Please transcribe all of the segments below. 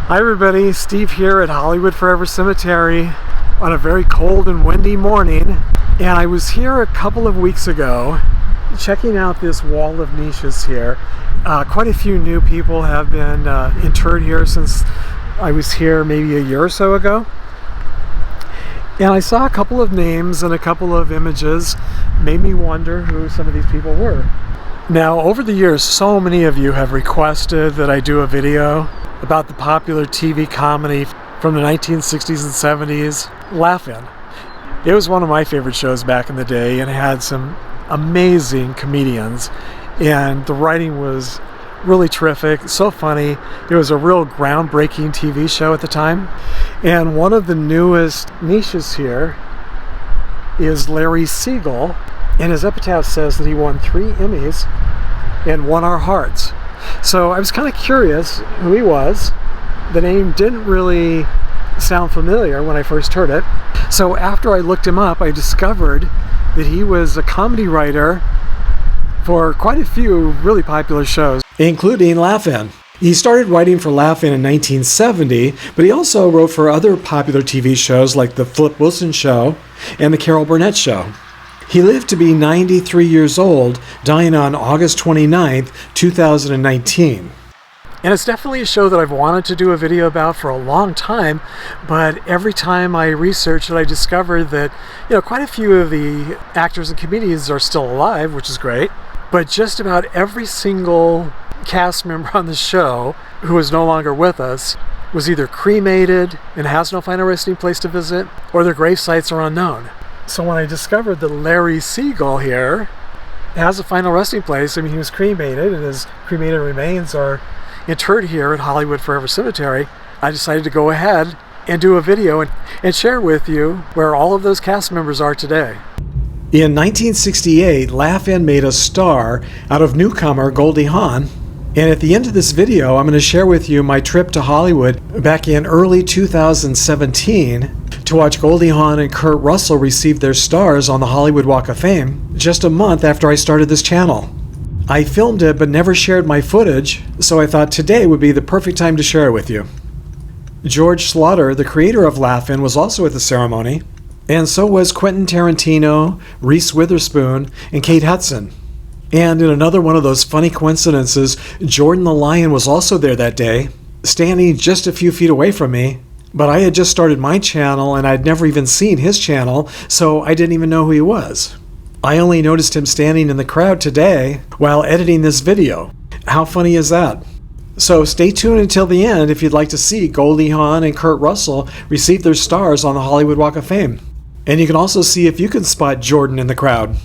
Hi everybody, Steve here at Hollywood Forever Cemetery on a very cold and windy morning. And I was here a couple of weeks ago checking out this wall of niches here. Quite a few new people have been interred here since I was here maybe a year or so ago. And I saw a couple of names and a couple of images, made me wonder who some of these people were. Now, over the years, so many of you have requested that I do a video about the popular TV comedy from the 1960s and 70s, Laugh-In. It was one of my favorite shows back in the day and had some amazing comedians, and the writing was really terrific, so funny. It was a real groundbreaking TV show at the time. And one of the newest niches here is Larry Siegel, and his epitaph says that he won 3 Emmys and won our hearts. So I was kind of curious who he was. The name didn't really sound familiar when I first heard it. So after I looked him up, I discovered that he was a comedy writer for quite a few really popular shows, including Laugh-In. He started writing for Laugh-In in 1970, but he also wrote for other popular TV shows like The Flip Wilson Show and The Carol Burnett Show. He lived to be 93 years old, dying on August 29th, 2019. And it's definitely a show that I've wanted to do a video about for a long time, but every time I researched it, I discovered that, quite a few of the actors and comedians are still alive, which is great, but just about every single cast member on the show who is no longer with us was either cremated and has no final resting place to visit, or their grave sites are unknown. So when I discovered that Larry Siegel here has a final resting place, he was cremated and his cremated remains are interred here at Hollywood Forever Cemetery, I decided to go ahead and do a video and share with you where all of those cast members are today. In 1968, Laugh-In made a star out of newcomer Goldie Hawn. And at the end of this video, I'm going to share with you my trip to Hollywood back in early 2017 to watch Goldie Hawn and Kurt Russell receive their stars on the Hollywood Walk of Fame just a month after I started this channel. I filmed it but never shared my footage, so I thought today would be the perfect time to share it with you. George Slaughter, the creator of Laugh-In, was also at the ceremony, and so was Quentin Tarantino, Reese Witherspoon, and Kate Hudson. And in another one of those funny coincidences, Jordan the Lion was also there that day, standing just a few feet away from me. But I had just started my channel and I'd never even seen his channel, so I didn't even know who he was. I only noticed him standing in the crowd today while editing this video. How funny is that? So stay tuned until the end if you'd like to see Goldie Hawn and Kurt Russell receive their stars on the Hollywood Walk of Fame. And you can also see if you can spot Jordan in the crowd.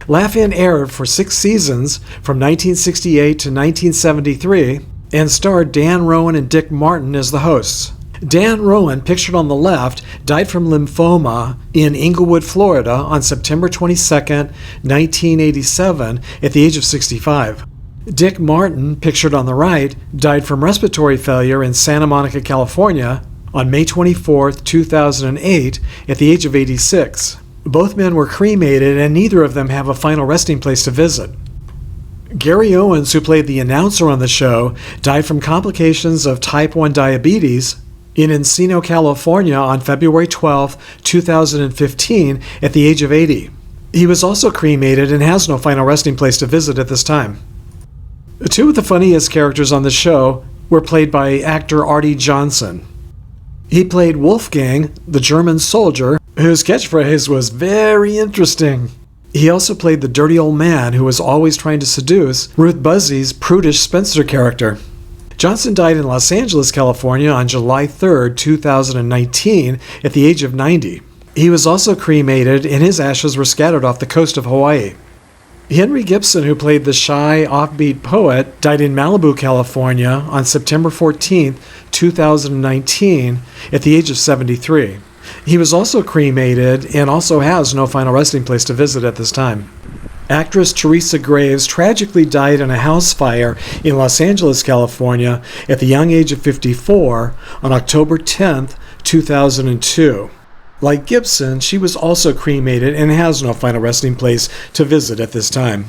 Laugh-In aired for 6 seasons from 1968 to 1973 and starred Dan Rowan and Dick Martin as the hosts. Dan Rowan, pictured on the left, died from lymphoma in Inglewood, Florida on September 22, 1987 at the age of 65. Dick Martin, pictured on the right, died from respiratory failure in Santa Monica, California on May 24, 2008 at the age of 86. Both men were cremated and neither of them have a final resting place to visit. Gary Owens, who played the announcer on the show, died from complications of type 1 diabetes in Encino, California on February 12, 2015 at the age of 80. He was also cremated and has no final resting place to visit at this time. 2 of the funniest characters on the show were played by actor Artie Johnson. He played Wolfgang, the German soldier, whose catchphrase was very interesting. He also played the dirty old man who was always trying to seduce Ruth Buzzi's prudish spinster character. Johnson died in Los Angeles, California on July 3, 2019 at the age of 90. He was also cremated and his ashes were scattered off the coast of Hawaii. Henry Gibson, who played the shy, offbeat poet, died in Malibu, California on September 14, 2019 at the age of 73. He was also cremated and also has no final resting place to visit at this time. Actress Teresa tragically died in a house fire in Los Angeles, California at the young age of 54 on October 10, 2002. Like Gibson, she was also cremated and has no final resting place to visit at this time.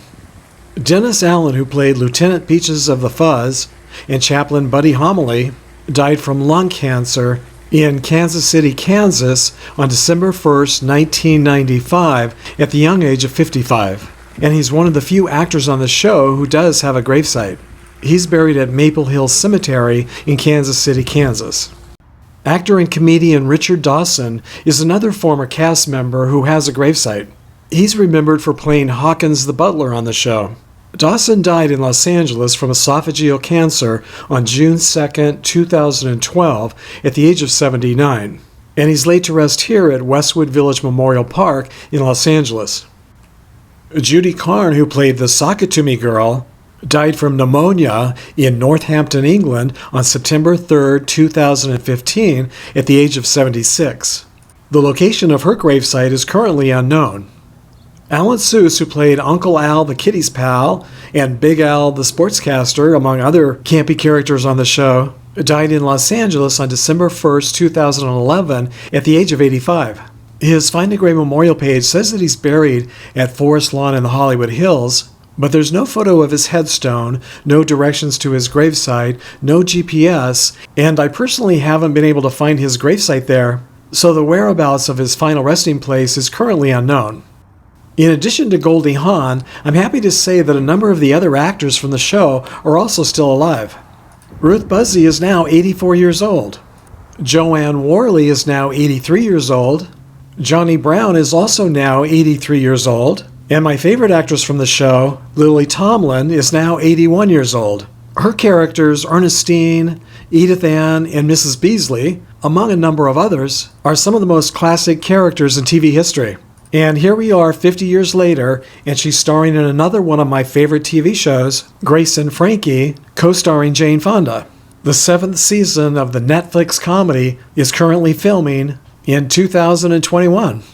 Dennis Allen, who played Lieutenant Peaches of the Fuzz and Chaplain Buddy Homily, died from lung cancer in Kansas City, Kansas on December 1st, 1995 at the young age of 55. And he's one of the few actors on the show who does have a gravesite. He's buried at Maple Hill Cemetery in Kansas City, Kansas. Actor and comedian Richard Dawson is another former cast member who has a gravesite. He's remembered for playing Hawkins the butler on the show. Dawson died in Los Angeles from esophageal cancer on June 2, 2012, at the age of 79. And he's laid to rest here at Westwood Village Memorial Park in Los Angeles. Judy Carne, who played the Sakatumi girl, died from pneumonia in Northampton, England on September 3, 2015, at the age of 76. The location of her gravesite is currently unknown. Alan Seuss, who played Uncle Al the Kitty's Pal and Big Al the Sportscaster, among other campy characters on the show, died in Los Angeles on December 1, 2011, at the age of 85. His Find a Grave memorial page says that he's buried at Forest Lawn in the Hollywood Hills, but there's no photo of his headstone, no directions to his gravesite, no GPS, and I personally haven't been able to find his gravesite there, so the whereabouts of his final resting place is currently unknown. In addition to Goldie Hawn, I'm happy to say that a number of the other actors from the show are also still alive. Ruth Buzzi is now 84 years old. Joanne Worley is now 83 years old. Johnny Brown is also now 83 years old. And my favorite actress from the show, Lily Tomlin, is now 81 years old. Her characters, Ernestine, Edith Ann, and Mrs. Beasley, among a number of others, are some of the most classic characters in TV history. And here we are 50 years later, and she's starring in another one of my favorite TV shows, Grace and Frankie, co-starring Jane Fonda. The 7th season of the Netflix comedy is currently filming in 2021.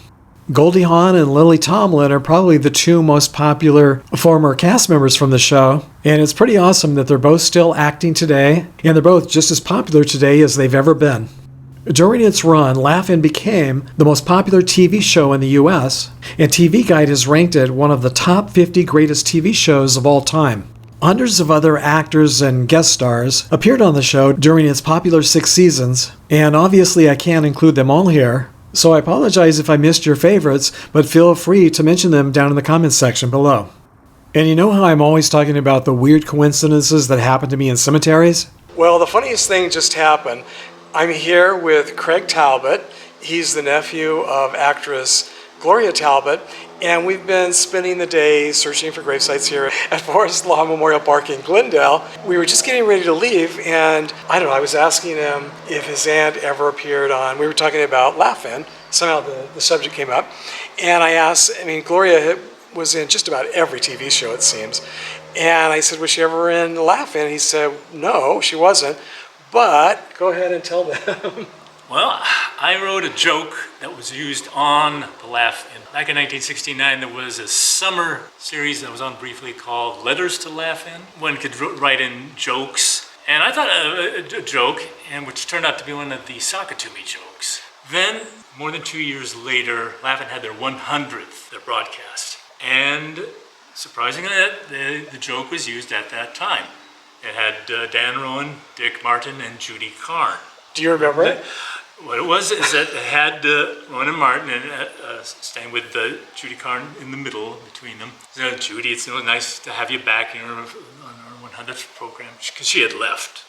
Goldie Hawn and Lily Tomlin are probably the two most popular former cast members from the show, and it's pretty awesome that they're both still acting today, and they're both just as popular today as they've ever been. During its run, Laugh-In became the most popular TV show in the U.S., and TV Guide has ranked it one of the top 50 greatest TV shows of all time. Hundreds of other actors and guest stars appeared on the show during its popular 6 seasons, and obviously I can't include them all here, so I apologize if I missed your favorites, but feel free to mention them down in the comments section below. And you know how I'm always talking about the weird coincidences that happen to me in cemeteries? Well, the funniest thing just happened. I'm here with Craig Talbot. He's the nephew of actress Gloria Talbot, and we've been spending the day searching for gravesites here at Forest Lawn Memorial Park in Glendale. We were just getting ready to leave, and I was asking him if his aunt ever appeared on, we were talking about Laugh-In, somehow the subject came up, and I asked, Gloria was in just about every TV show, it seems, and I said, was she ever in Laugh-In? And he said, no, she wasn't. But go ahead and tell them. Well, I wrote a joke that was used on the Laugh-In. Back in 1969, there was a summer series that was on briefly called Letters to Laugh-In. One could write in jokes. And I thought a joke, and which turned out to be one of the Sakatumi jokes. Then, more than 2 years later, Laugh-In had their 100th, their broadcast. And surprisingly, the joke was used at that time. It had Dan Rowan, Dick Martin, and Judy Carne. Do you remember it? What it was is that it had Rowan and Martin staying with Judy Carne in the middle between them. So, Judy, it's nice to have you back on our 100th program, because she had left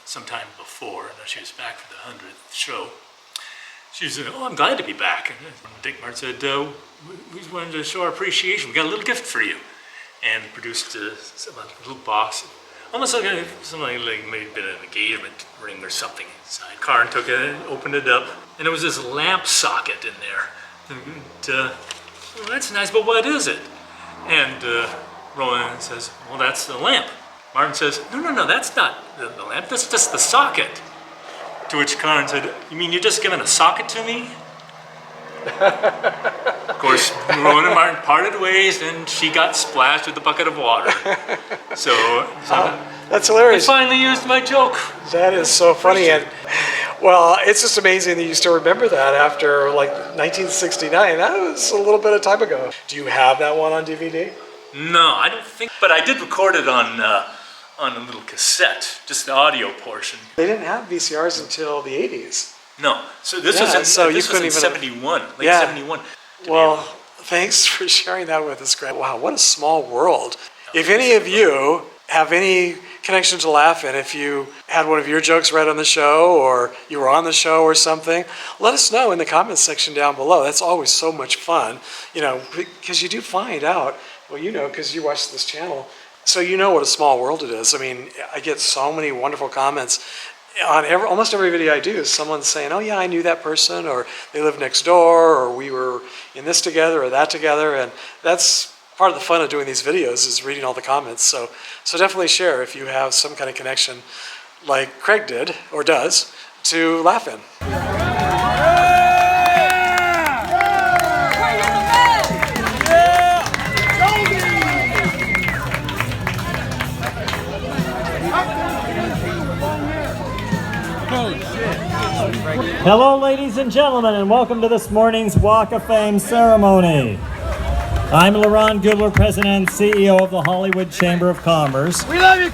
sometime before, and she was back for the 100th show. She said, oh, I'm glad to be back. And Dick Martin said, we just wanted to show our appreciation. We got a little gift for you. And produced a little box. Almost like something like maybe a bit of an engagement ring or something inside. Carne took it, opened it up, and there was this lamp socket in there. And, well, that's nice, but what is it? And Rowan says, well, that's the lamp. Martin says, no, that's not the lamp, that's just the socket. To which Carne said, you mean you're just giving a socket to me? Of course, Rowan and Martin parted ways, and she got splashed with a bucket of water. So that's hilarious. I finally used my joke. That is so funny, and well, it's just amazing that you still remember that after like 1969. That was a little bit of time ago. Do you have that one on DVD? No, I don't think, but I did record it on on a little cassette, just the audio portion. They didn't have VCRs until the 80s. No, so this Yeah, was in, so you this was couldn't in even- 71, late Yeah. 71. Well, thanks for sharing that with us, Greg. Wow, what a small world. If any of you have any connection to Laugh-In, if you had one of your jokes read on the show or you were on the show or something, let us know in the comments section down below. That's always so much fun, because you do find out, well, because you watch this channel, so you know what a small world it is. I mean, I get so many wonderful comments on almost every video I do is someone saying, oh yeah, I knew that person, or they live next door, or we were in this together or that together, and that's part of the fun of doing these videos is reading all the comments. So definitely share if you have some kind of connection like Craig did, or does, to Laugh-In. Hello, ladies and gentlemen, and welcome to this morning's Walk of Fame ceremony. I'm Laron Goodler, President and CEO of the Hollywood Chamber of Commerce,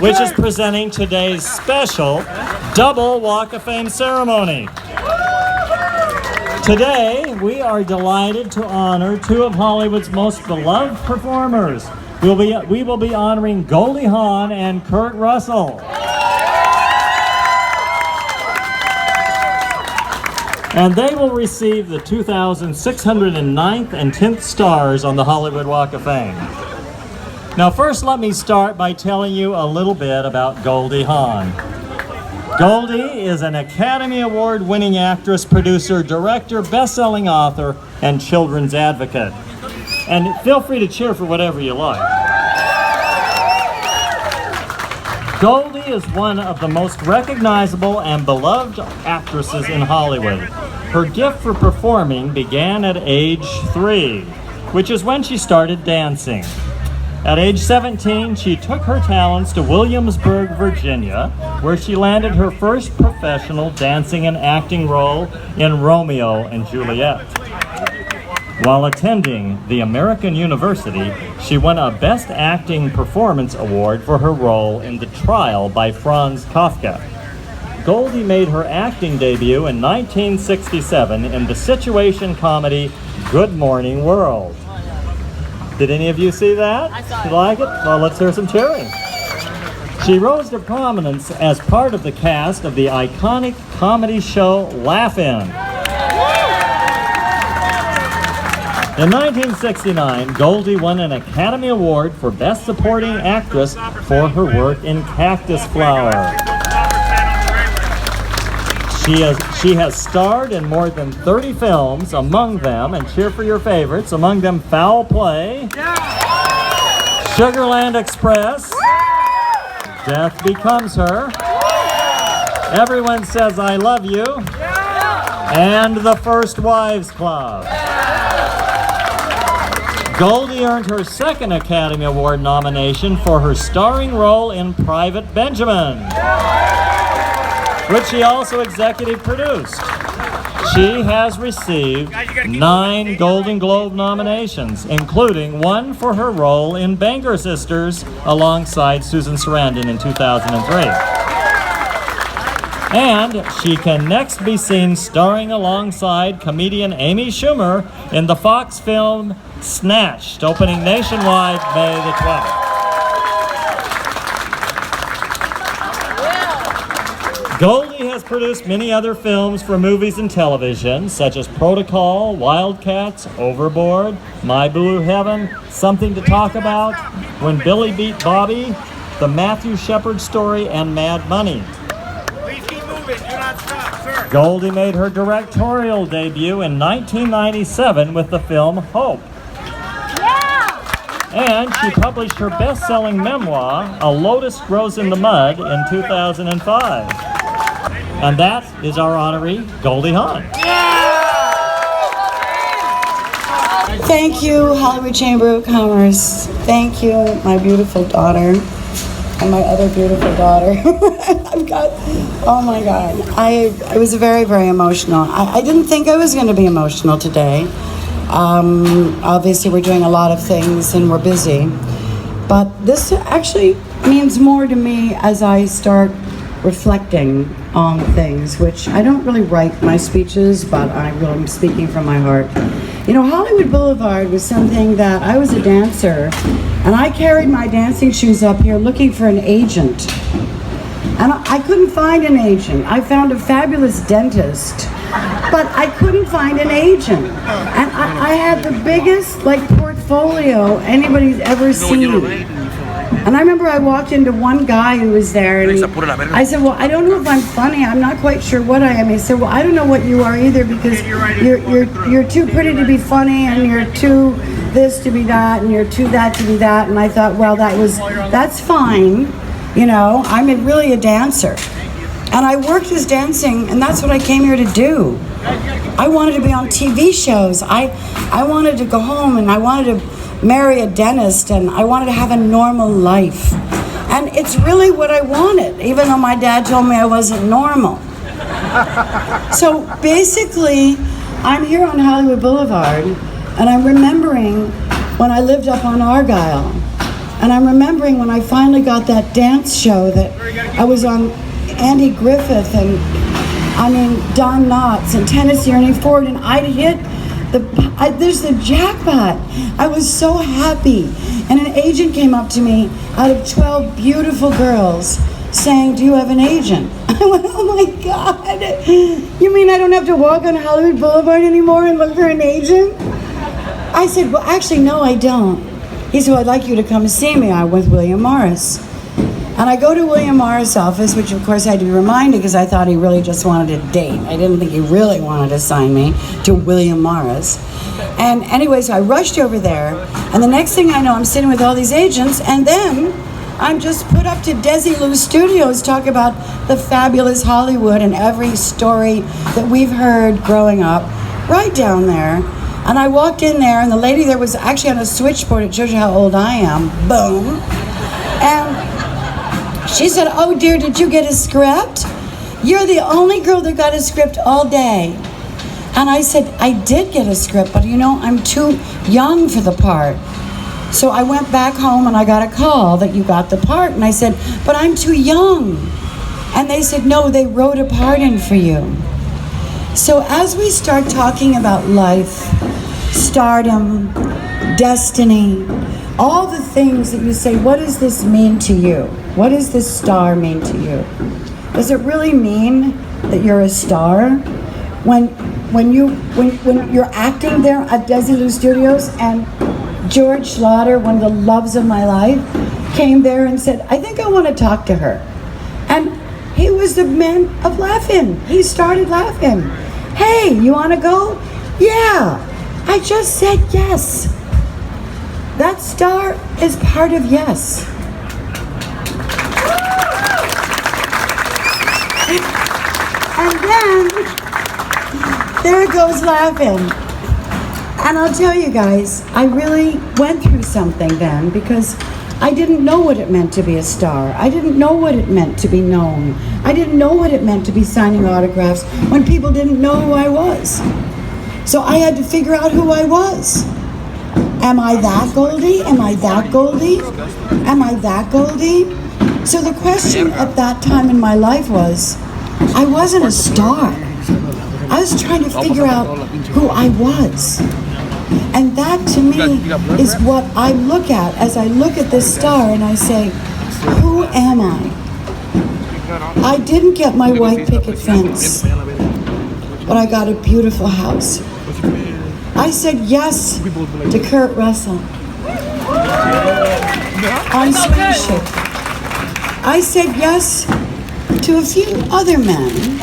which is presenting today's special double Walk of Fame ceremony. Today, we are delighted to honor two of Hollywood's most beloved performers. We will be honoring Goldie Hawn and Kurt Russell. And they will receive the 2,609th and 10th stars on the Hollywood Walk of Fame. Now first let me start by telling you a little bit about Goldie Hawn. Goldie is an Academy Award winning actress, producer, director, best-selling author, and children's advocate. And feel free to cheer for whatever you like. Goldie is one of the most recognizable and beloved actresses in Hollywood. Her gift for performing began at age 3, which is when she started dancing. At age 17, she took her talents to Williamsburg, Virginia, where she landed her first professional dancing and acting role in Romeo and Juliet. While attending the American University, she won a Best Acting Performance Award for her role in The Trial by Franz Kafka. Goldie made her acting debut in 1967 in the situation comedy Good Morning World. Did any of you see that? You like it? Well, let's hear some cheering. She rose to prominence as part of the cast of the iconic comedy show Laugh-In. In 1969, Goldie won an Academy Award for Best Supporting Actress for her work in Cactus Flower. She has starred in more than 30 films, among them, and cheer for your favorites, among them Foul Play, Sugarland Express, Death Becomes Her, Everyone Says I Love You, and The First Wives Club. Goldie earned her second Academy Award nomination for her starring role in Private Benjamin, which she also executive produced. She has received 9 Golden Globe nominations, including one for her role in Banger Sisters alongside Susan Sarandon in 2003. And she can next be seen starring alongside comedian Amy Schumer in the Fox film Snatched, opening nationwide May the 12th. Goldie has produced many other films for movies and television, such as Protocol, Wildcats, Overboard, My Blue Heaven, Something to Talk About, When Billy Beat Bobby, The Matthew Shepard Story, and Mad Money. Please keep moving. Do not stop, sir. Goldie made her directorial debut in 1997 with the film Hope. And she published her best-selling memoir, A Lotus Grows in the Mud, in 2005. And that is our honoree, Goldie Hawn. Thank you, Hollywood Chamber of Commerce. Thank you, my beautiful daughter, and my other beautiful daughter. Oh my God. I was very, very emotional. I didn't think I was going to be emotional today. Obviously, we're doing a lot of things and we're busy. But this actually means more to me as I start reflecting on things, which I don't really write my speeches, but I'm speaking from my heart. You know, Hollywood Boulevard was something that I was a dancer, and I carried my dancing shoes up here looking for an agent. And I couldn't find an agent. I found a fabulous dentist, but I couldn't find an agent. And I had the biggest, like, portfolio anybody's ever seen. And I remember I walked into one guy who was there, and I said, well, I don't know if I'm funny. I'm not quite sure what I am. He said, well, I don't know what you are either, because you're too pretty to be funny, and you're too this to be that, and you're too that to be that. And I thought, well, that's fine. You know, I'm really a dancer. And I worked as dancing, and that's what I came here to do. I wanted to be on TV shows. I wanted to go home, and I wanted to marry a dentist, and I wanted to have a normal life. And it's really what I wanted, even though my dad told me I wasn't normal. So basically, I'm here on Hollywood Boulevard, and I'm remembering when I lived up on Argyle. And I'm remembering when I finally got that dance show that I was on, Andy Griffith and, Don Knotts and Tennessee Ernie Ford, and I'd hit there's the jackpot. I was so happy. And an agent came up to me out of 12 beautiful girls saying, do you have an agent? I went, oh my God. You mean I don't have to walk on Hollywood Boulevard anymore and look for an agent? I said, well, actually, no, I don't. He said, well, I'd like you to come see me. I'm with William Morris. And I go to William Morris' office, which of course I had to be reminded because I thought he really just wanted a date. I didn't think he really wanted to sign me to William Morris. And anyway, so I rushed over there, and the next thing I know, I'm sitting with all these agents, and then I'm just put up to Desilu Studios, talk about the fabulous Hollywood and every story that we've heard growing up, right down there. And I walked in there, and the lady there was actually on a switchboard. It shows you how old I am. Boom. And she said, oh dear, did you get a script? You're the only girl that got a script all day. And I said, I did get a script, but you know, I'm too young for the part. So I went back home and I got a call that you got the part. And I said, but I'm too young. And they said, no, they wrote a part in for you. So as we start talking about life, stardom, destiny, all the things that you say, what does this mean to you? What does this star mean to you? Does it really mean that you're a star? When you're acting there at Desilu Studios, and George Schlatter, one of the loves of my life, came there and said, I think I want to talk to her. And he was the man of laughing. He started laughing. Hey, you want to go? Yeah. I just said yes. That star is part of yes. And then there it goes laughing. And I'll tell you guys, I really went through something then, because I didn't know what it meant to be a star. I didn't know what it meant to be known. I didn't know what it meant to be signing autographs when people didn't know who I was. So I had to figure out who I was. Am I that Goldie? Am I that Goldie? Am I that Goldie? So the question at that time in my life was, I wasn't a star. I was trying to figure out who I was. And that to me is what I look at as I look at this star and I say, who am I? I didn't get my white picket fence, but I got a beautiful house. I said yes to Kurt Russell on Swing Ship. I said yes to a few other men,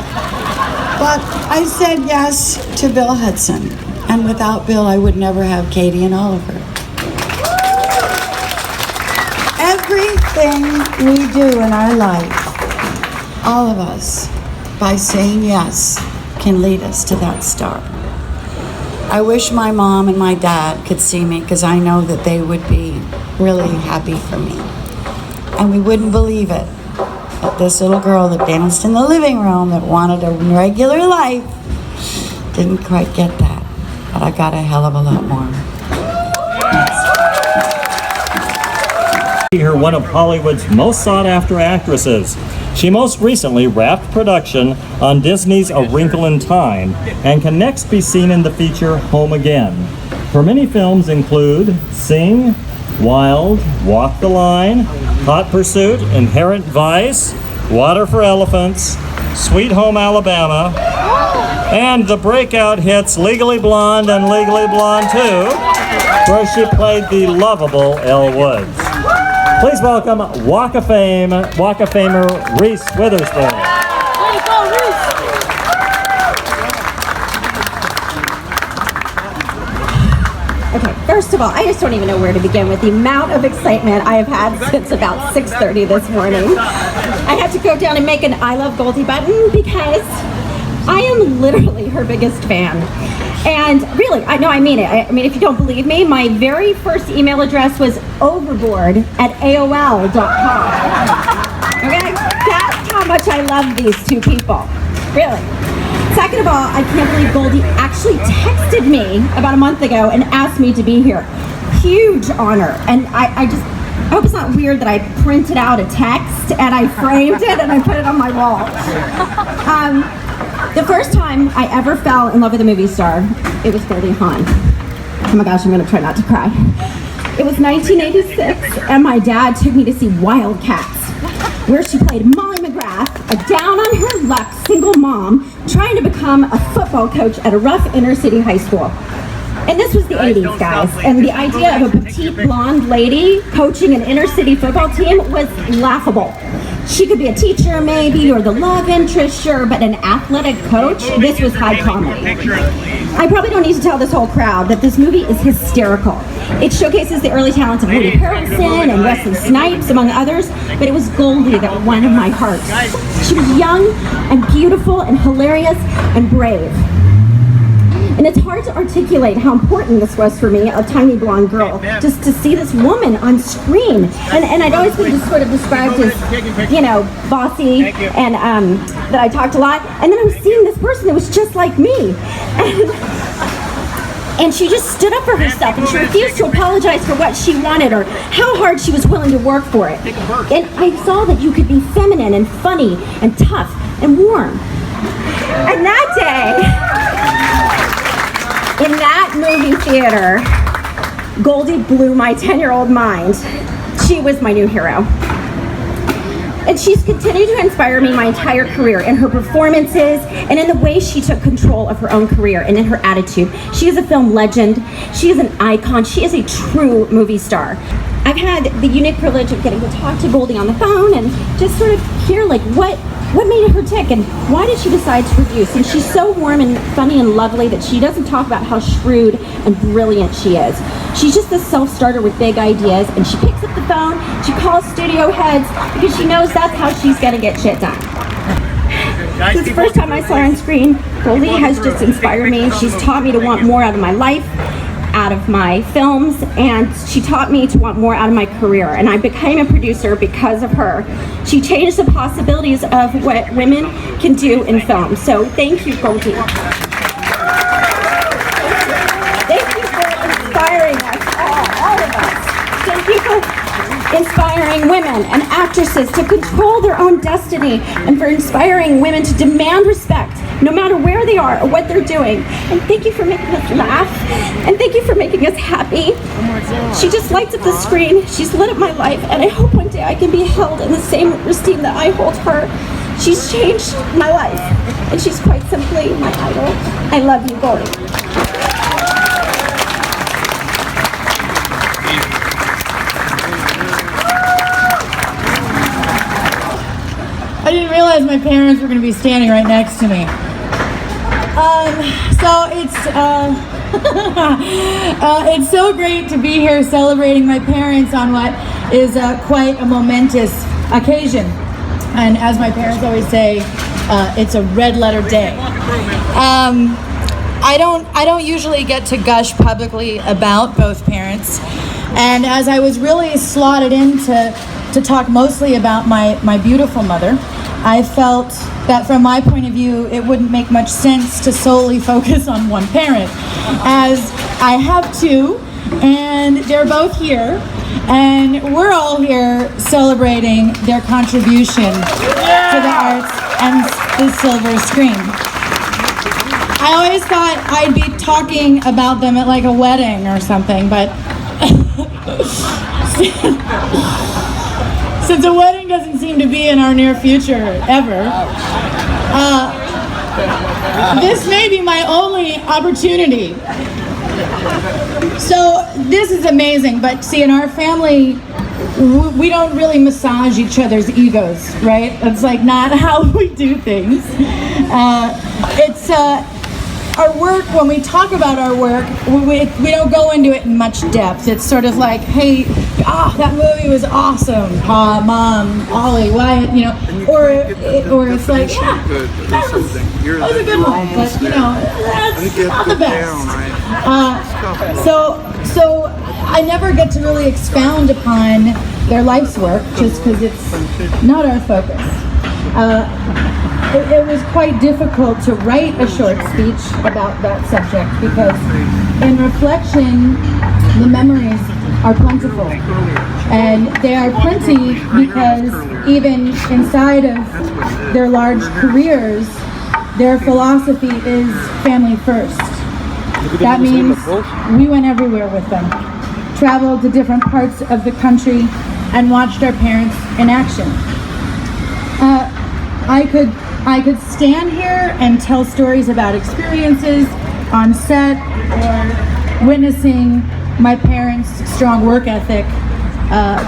but I said yes to Bill Hudson. And without Bill, I would never have Katie and Oliver. Everything we do in our life, all of us, by saying yes, can lead us to that star. I wish my mom and my dad could see me, because I know that they would be really happy for me. And we wouldn't believe it, but this little girl that danced in the living room that wanted a regular life didn't quite get that. But I got a hell of a lot more. her one of Hollywood's most sought-after actresses. She most recently wrapped production on Disney's A Wrinkle in Time and can next be seen in the feature Home Again. Her many films include Sing, Wild, Walk the Line, Hot Pursuit, Inherent Vice, Water for Elephants, Sweet Home Alabama, and the breakout hits Legally Blonde and Legally Blonde 2, where she played the lovable Elle Woods. Please welcome Walk of Famer Reese Witherspoon. Okay, first of all, I just don't even know where to begin with the amount of excitement I have had since about 6:30 this morning. I had to go down and make an I Love Goldie button because I am literally her biggest fan. And really, I mean it. I mean, if you don't believe me, my very first email address was overboard@AOL.com. Okay, that's how much I love these two people, really. Second of all, I can't believe Goldie actually texted me about a month ago and asked me to be here. Huge honor. And I hope it's not weird that I printed out a text and I framed it and I put it on my wall. The first time I ever fell in love with a movie star, it was Goldie Hawn. Oh my gosh, I'm gonna try not to cry. It was 1986 and my dad took me to see Wildcats, where she played Molly McGrath, a down on her luck single mom trying to become a football coach at a rough inner city high school. And this was the 80s, guys, and the idea of a petite blonde lady coaching an inner city football team was laughable. She could be a teacher maybe, or the love interest, sure, but an athletic coach, this was high comedy. I probably don't need to tell this whole crowd that this movie is hysterical. It showcases the early talents of Woody Harrelson and Wesley Snipes, among others, but it was Goldie that won my heart. She was young and beautiful and hilarious and brave. And it's hard to articulate how important this was for me, a tiny blonde girl, just to see this woman on screen. And I'd always been just sort of described as, you know, bossy and that I talked a lot. And then I was seeing this person that was just like me. And she just stood up for herself and she refused to apologize for what she wanted or how hard she was willing to work for it. And I saw that you could be feminine and funny and tough and warm. And that day, in that movie theater, Goldie blew my 10-year-old mind. She was my new hero. And she's continued to inspire me my entire career in her performances and in the way she took control of her own career and in her attitude. She is a film legend. She is an icon. She is a true movie star. I've had the unique privilege of getting to talk to Goldie on the phone and just sort of hear like what made her tick and why did she decide to produce. And she's so warm and funny and lovely that she doesn't talk about how shrewd and brilliant she is. She's just a self-starter with big ideas, and she picks up the phone, she calls studio heads because she knows that's how she's gonna get shit done. Since the first time I saw her on screen, Goldie has just inspired me. She's taught me to want more out of my life, out of my films, and she taught me to want more out of my career, and I became a producer because of her. She changed the possibilities of what women can do in film. So thank you, Goldie. Thank you for inspiring us, all of us. Thank you for inspiring women and actresses to control their own destiny and for inspiring women to demand respect no matter where they are or what they're doing. And thank you for making us laugh, and thank you for making us happy. She just lights up the screen. She's lit up my life, and I hope one day I can be held in the same esteem that I hold her. She's changed my life, and she's quite simply my idol. I love you, Goldie. I didn't realize my parents were going to be standing right next to me. So it's so great to be here celebrating my parents on what is quite a momentous occasion. And as my parents always say, it's a red letter day. I don't usually get to gush publicly about both parents. And as I was really slotted in to talk mostly about my beautiful mother, I felt that from my point of view, it wouldn't make much sense to solely focus on one parent, as I have two, and they're both here, and we're all here celebrating their contribution to the arts and the silver screen. I always thought I'd be talking about them at like a wedding or something, but since a wedding doesn't seem to be in our near future ever, this may be my only opportunity. So this is amazing, but see, in our family, we don't really massage each other's egos, right? It's like not how we do things. It's our work, when we talk about our work, we don't go into it in much depth. It's sort of like, hey, that movie was awesome, Mom, Ollie, Wyatt, you know, or it's like, yeah, that was a good one, but you know, that's not the best. So I never get to really expound upon their life's work, just because it's not our focus. It was quite difficult to write a short speech about that subject because in reflection, the memories are plentiful. And they are plenty because even inside of their large careers, their philosophy is family first. That means we went everywhere with them, traveled to different parts of the country, and watched our parents in action. I could stand here and tell stories about experiences on set or witnessing my parents' strong work ethic,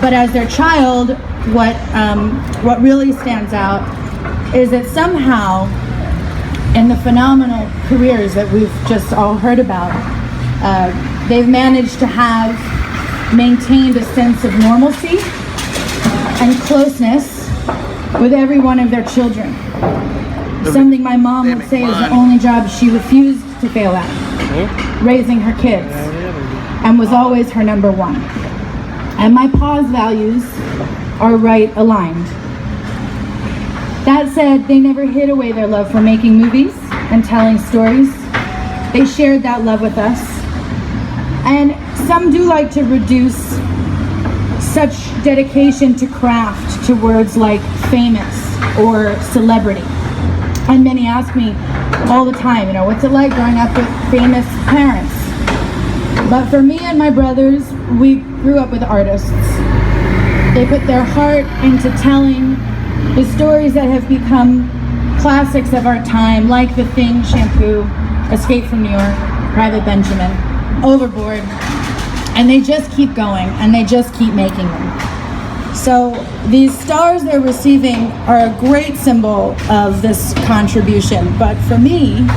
but as their child, what really stands out is that somehow in the phenomenal careers that we've just all heard about, they've managed to have maintained a sense of normalcy and closeness with every one of their children. Something my mom would say is the only job she refused to fail at, raising her kids, and was always her number one. And my pa's values are right aligned. That said, they never hid away their love for making movies and telling stories. They shared that love with us. And some do like to reduce such dedication to craft to words like famous or celebrity. And many ask me all the time, you know, what's it like growing up with famous parents? But for me and my brothers, we grew up with artists. They put their heart into telling the stories that have become classics of our time, like The Thing, Shampoo, Escape from New York, Private Benjamin, Overboard. And they just keep going, and they just keep making them. So these stars they're receiving are a great symbol of this contribution. But for me,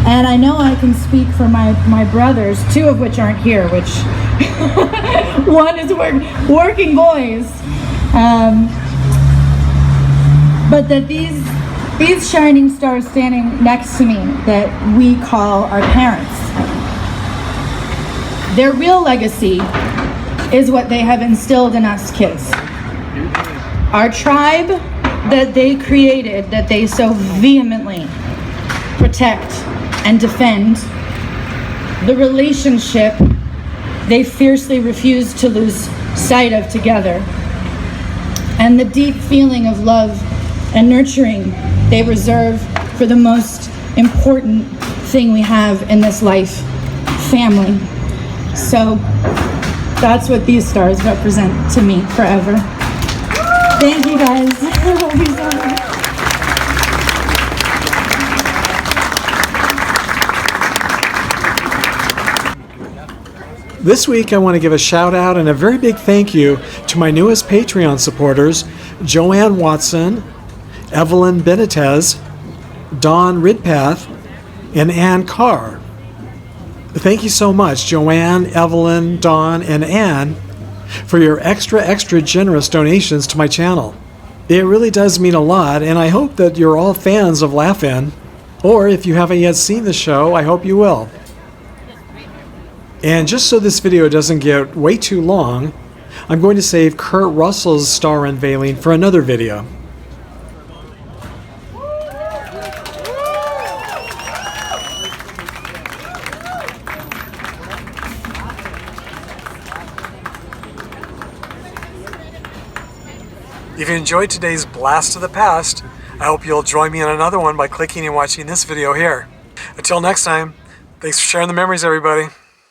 and I know I can speak for my brothers, two of which aren't here, which one is working boys, but that these shining stars standing next to me that we call our parents, their real legacy is what they have instilled in us kids. Our tribe that they created, that they so vehemently protect and defend, the relationship they fiercely refuse to lose sight of together, and the deep feeling of love and nurturing they reserve for the most important thing we have in this life, family. So that's what these stars represent to me forever. Thank you guys. I love you so much. This week I want to give a shout out and a very big thank you to my newest Patreon supporters, Joanne Watson, Evelyn Benitez, Dawn Ridpath, and Ann Carr. Thank you so much, Joanne, Evelyn, Dawn, and Ann, for your extra generous donations to my channel. It really does mean a lot, and I hope that you're all fans of Laugh-In, or if you haven't yet seen the show, I hope you will. And just so this video doesn't get way too long, I'm going to save Kurt Russell's star unveiling for another video. If you enjoyed today's Blast of the Past, I hope you'll join me on another one by clicking and watching this video here. Until next time, thanks for sharing the memories, everybody.